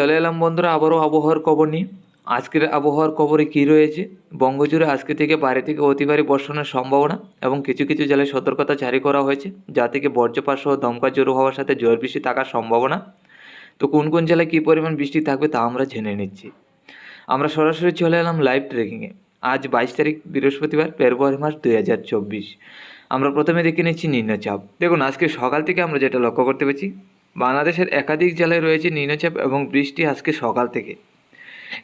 চলে এলাম বন্ধুরা আবারও আবহাওয়ার খবর নিয়ে। আজকের আবহাওয়ার খবরে কী রয়েছে, বঙ্গজুড়ে আজকে থেকে ভারী থেকে অতি ভারী বর্ষণের সম্ভাবনা এবং কিছু কিছু জেলায় সতর্কতা জারি করা হয়েছে, যা থেকে বজ্রপাত সহ দমকা জোরো হওয়ার সাথে ঝড় বৃষ্টি থাকার সম্ভাবনা। তো কোন কোন জেলায় কী পরিমাণ বৃষ্টি থাকবে তা আমরা জেনে নিচ্ছি। আমরা সরাসরি চলে এলাম লাইভ ট্রেকিংয়ে। আজ 22 তারিখ বৃহস্পতিবার, ফেব্রুয়ারি মাস 2024। আমরা প্রথমে দেখে নিচ্ছি নিম্নচাপ। দেখুন আজকে সকাল থেকে আমরা যেটা লক্ষ্য করতে পেরেছি, বাংলাদেশের একাধিক জেলায় রয়েছে নিম্নচাপ এবং বৃষ্টি আজকে সকাল থেকে।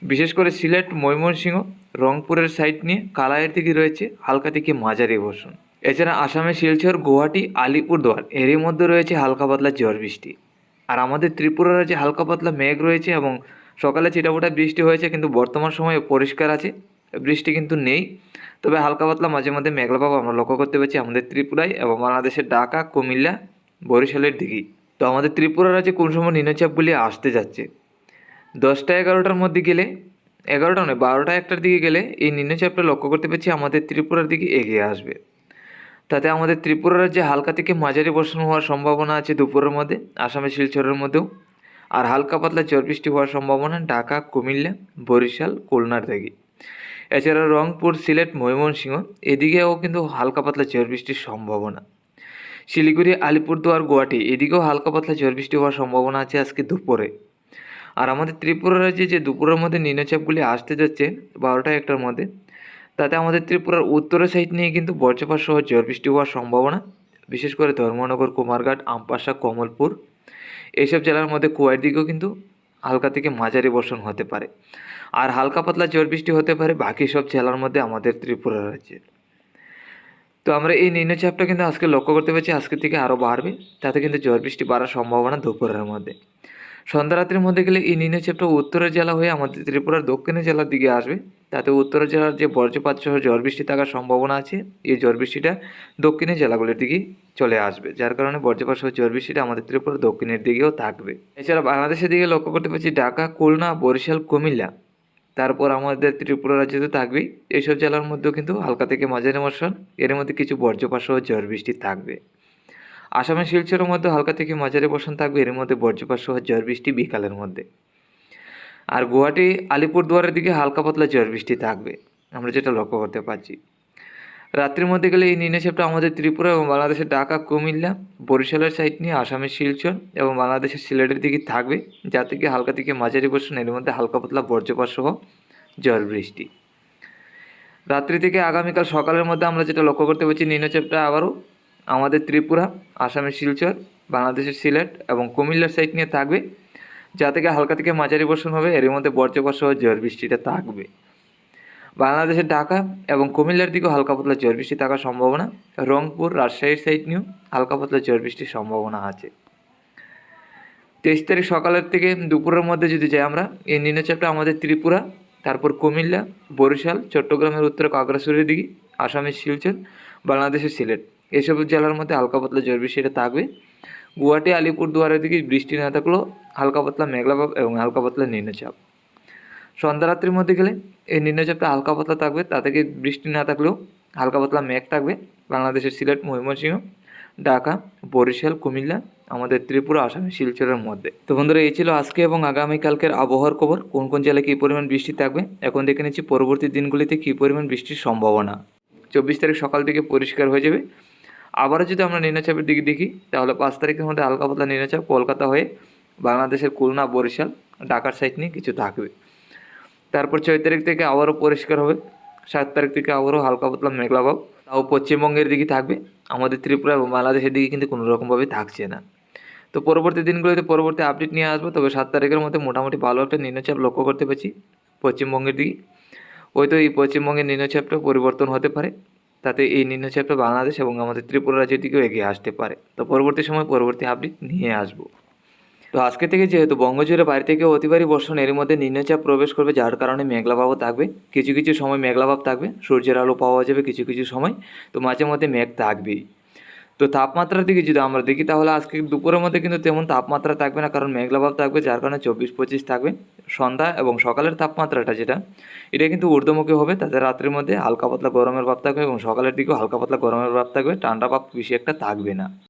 বিশেষ করে সিলেট, ময়মনসিংহ, রংপুরের সাইড নিয়ে কালাইয়ের দিকে রয়েছে হালকা থেকে মাঝারি বর্ষণ। এছাড়া আসামের শিলচর, গুয়াহাটি, আলিপুরদুয়ার এরই মধ্যে রয়েছে হালকা পাতলা ঝড় বৃষ্টি। আর আমাদের ত্রিপুরা রাজ্যে হালকা পাতলা মেঘ রয়েছে এবং সকালে ছিটাফোটা বৃষ্টি হয়েছে, কিন্তু বর্তমান সময়ে পরিষ্কার আছে, বৃষ্টি কিন্তু নেই। তবে হালকা পাতলা মাঝে মধ্যে মেঘলা ভাব আমরা লক্ষ্য করতে পারছি আমাদের ত্রিপুরায় এবং বাংলাদেশের ঢাকা, কুমিল্লা, বরিশালের দিকেই। তো আমাদের ত্রিপুরা রাজ্যে কোন সময় নিম্নচাপগুলি আসতে যাচ্ছে, 10টা-11টার মধ্যে গেলে, 11টা নয় 12টা-1টার দিকে গেলে এই নিম্নচাপটা লক্ষ্য করতে পারছি আমাদের ত্রিপুরার দিকে এগিয়ে আসবে। তাতে আমাদের ত্রিপুরা রাজ্যে হালকা থেকে মাঝারি বর্ষণ হওয়ার সম্ভাবনা আছে দুপুরের মধ্যে, আসামের শিলচরের মধ্যেও। আর হালকা পাতলা ঝড় বৃষ্টি হওয়ার সম্ভাবনা ঢাকা, কুমিল্লা, বরিশাল, খুলনার দিকে। এছাড়া রংপুর, সিলেট, ময়মনসিংহ এদিকেও কিন্তু হালকা পাতলা ঝড় বৃষ্টির সম্ভাবনা। শিলিগুড়ি, আলিপুরদুয়ার, গুয়াহাটি এদিকেও হালকা পাতলা ঝড় বৃষ্টি হওয়ার সম্ভাবনা আছে আজকে দুপুরে। আর আমাদের ত্রিপুরা রাজ্যে যে দুপুরের মধ্যে নিম্নচাপগুলি আসতে যাচ্ছে 12টা-1টার মধ্যে, তাতে আমাদের ত্রিপুরার উত্তরের সাইড নিয়ে কিন্তু বজ্রপাত সহ ঝড় বৃষ্টি হওয়ার সম্ভাবনা। বিশেষ করে ধর্মনগর, কুমারঘাট, আমপাশা, কমলপুর এইসব জেলার মধ্যে কুয়ার দিকেও কিন্তু হালকা থেকে মাঝারি বর্ষণ হতে পারে। আর হালকা পাতলা ঝড় বৃষ্টি হতে পারে বাকি সব জেলার মধ্যে আমাদের ত্রিপুরা রাজ্যের। তো আমরা এই নিম্নচাপটা কিন্তু আজকে লক্ষ্য করতে পারছি আজকে থেকে আরও বাড়বে, তাতে কিন্তু ঝড় বৃষ্টি বাড়ার সম্ভাবনা দুপুরের মধ্যে। সন্ধ্যা রাত্রির মধ্যে গেলে এই নিম্নচাপটা উত্তরের জেলা হয়ে আমাদের ত্রিপুরার দক্ষিণের জেলার দিকে আসবে, তাতে উত্তরের জেলার যে বজ্রপাত সহ ঝড় বৃষ্টি থাকার সম্ভাবনা আছে, এই ঝড় বৃষ্টিটা দক্ষিণের জেলাগুলির দিকেই চলে আসবে, যার কারণে বজ্রপাত সহ ঝড় বৃষ্টিটা আমাদের ত্রিপুরার দক্ষিণের দিকেও থাকবে। এছাড়া বাংলাদেশের দিকে লক্ষ্য করতে পারছি ঢাকা, খুলনা, বরিশাল, কুমিল্লা, তারপর আমাদের ত্রিপুরা রাজ্যে তো থাকবেই। এইসব জেলার মধ্যেও কিন্তু হালকা থেকে মাঝারি বর্ষণ, এর মধ্যে কিছু বজ্রপাত সহ ঝড় বৃষ্টি থাকবে। আসামের শিলচরের মধ্যে হালকা থেকে মাঝারি বর্ষণ থাকবে, এর মধ্যে বজ্রপাত সহ ঝড় বৃষ্টি বিকালের মধ্যে। আর গুয়াহাটি, আলিপুরদুয়ারের দিকে হালকা পাতলা ঝড় বৃষ্টি থাকবে, আমরা যেটা লক্ষ্য করতে পারছি। রাত্রির মধ্যে গেলে এই নিম্নচাপটা আমাদের ত্রিপুরা এবং বাংলাদেশের ঢাকা, কুমিল্লা, বরিশালের সাইড নিয়ে আসামের শিলচর এবং বাংলাদেশের সিলেটের দিকে থাকবে, যা থেকে হালকা থেকে মাঝারি বর্ষণ, এর মধ্যে হালকা পাতলা বজ্রপাত সহ ঝড় বৃষ্টি। রাত্রি থেকে আগামীকাল সকালের মধ্যে আমরা যেটা লক্ষ্য করতে পারছি, নিম্নচাপটা আবারও আমাদের ত্রিপুরা, আসামের শিলচর, বাংলাদেশের সিলেট এবং কুমিল্লার সাইড নিয়ে থাকবে, যা থেকে হালকা থেকে মাঝারি বর্ষণ হবে, এর মধ্যে বজ্রপাত সহ ঝড় বৃষ্টিটা থাকবে। বাংলাদেশের ঢাকা এবং কুমিল্লার দিকেও হালকা পাতলা ঝড় বৃষ্টি থাকার সম্ভাবনা। রংপুর, রাজশাহীর সাইড নিয়েও হালকা পাতলা ঝড় বৃষ্টির সম্ভাবনা আছে। 23 তারিখ সকালের থেকে দুপুরের মধ্যে যদি যাই আমরা, এই নিম্নচাপটা আমাদের ত্রিপুরা, তারপর কুমিল্লা, বরিশাল, চট্টগ্রামের উত্তরে খাগড়াছড়ির দিকে, আসামের শিলচর, বাংলাদেশের সিলেট এসব জেলার মধ্যে হালকা পাতলা ঝড় বৃষ্টিটা থাকবে। গুয়াহাটি, আলিপুরদুয়ারের দিকে বৃষ্টি না থাকলেও হালকা পাতলা মেঘলা ভাব এবং হালকা পাতলা নিম্নচাপ। সন্ধ্যা রাত্রির মধ্যে গেলে এই নিম্নচাপটা হালকা পাতলা থাকবে, তা থেকে বৃষ্টি না থাকলেও হালকা পাতলা মেঘ থাকবে বাংলাদেশের সিলেট, ময়মনসিংহ, ঢাকা, বরিশাল, কুমিল্লা, আমাদের ত্রিপুরা, আসামের শিলচরের মধ্যে। তো বন্ধুরা, এই ছিল আজকে এবং আগামীকালকের আবহাওয়ার খবর। কোন কোন জেলায় কী পরিমাণ বৃষ্টি থাকবে এখন দেখে নিচ্ছি পরবর্তী দিনগুলিতে কী পরিমাণ বৃষ্টির সম্ভাবনা। 24 তারিখ সকাল থেকে পরিষ্কার হয়ে যাবে। আবারও যদি আমরা নিম্নচাপের দিকে দেখি, তাহলে 5 তারিখের মধ্যে হালকা পাতলা নিম্নচাপ কলকাতা হয়ে বাংলাদেশের খুলনা, বরিশাল, ঢাকার সাইড নিয়ে কিছু থাকবে। তারপর 6 তারিখ থেকে আবারও পরিষ্কার হবে। 7 তারিখ থেকে আবারও হালকা পাতলা মেঘলা ভাব, তাও পশ্চিমবঙ্গের দিকে থাকবে, আমাদের ত্রিপুরা এবং বাংলাদেশের দিকে কিন্তু কোনো রকমভাবে থাকছে না। তো পরবর্তী দিনগুলোতে পরবর্তী আপডেট নিয়ে আসবো। তবে 7 তারিখের মধ্যে মোটামুটি ভালো একটা নিম্নচাপ লক্ষ্য করতে পারছি পশ্চিমবঙ্গের দিকে। হয়তো এই পশ্চিমবঙ্গের নিম্নচাপটা পরিবর্তন হতে পারে, তাতে এই নিম্নচাপটা বাংলাদেশ এবং আমাদের ত্রিপুরা রাজ্যের দিকেও এগিয়ে আসতে পারে। তো পরবর্তী সময় পরবর্তী আপডেট নিয়ে আসবো। তো আজকে থেকে যেহেতু বঙ্গজুড়ে বাইরে থেকে অতি ভারী বর্ষণ, এর মধ্যে নিম্নচাপ প্রবেশ করবে, যার কারণে মেঘলাভাবও থাকবে। কিছু কিছু সময় মেঘলাভাব থাকবে, সূর্যের আলো পাওয়া যাবে কিছু কিছু সময়, তো মাঝে মধ্যে মেঘ থাকবেই। তো তাপমাত্রার দিকে যদি আমরা দেখি, তাহলে আজকে দুপুরের মধ্যে কিন্তু তেমন তাপমাত্রা থাকবে না, কারণ মেঘলাভাব থাকবে, যার কারণে 24-25 থাকবে। সন্ধ্যা এবং সকালের তাপমাত্রাটা যেটা, এটা কিন্তু ঊর্ধ্বমুখী হবে, তাতে রাত্রির মধ্যে হালকা পাতলা গরমের ভাব থাকবে এবং সকালের দিকেও হালকা পাতলা গরমের ভাব থাকবে, ঠান্ডা ভাব বেশি একটা থাকবে না।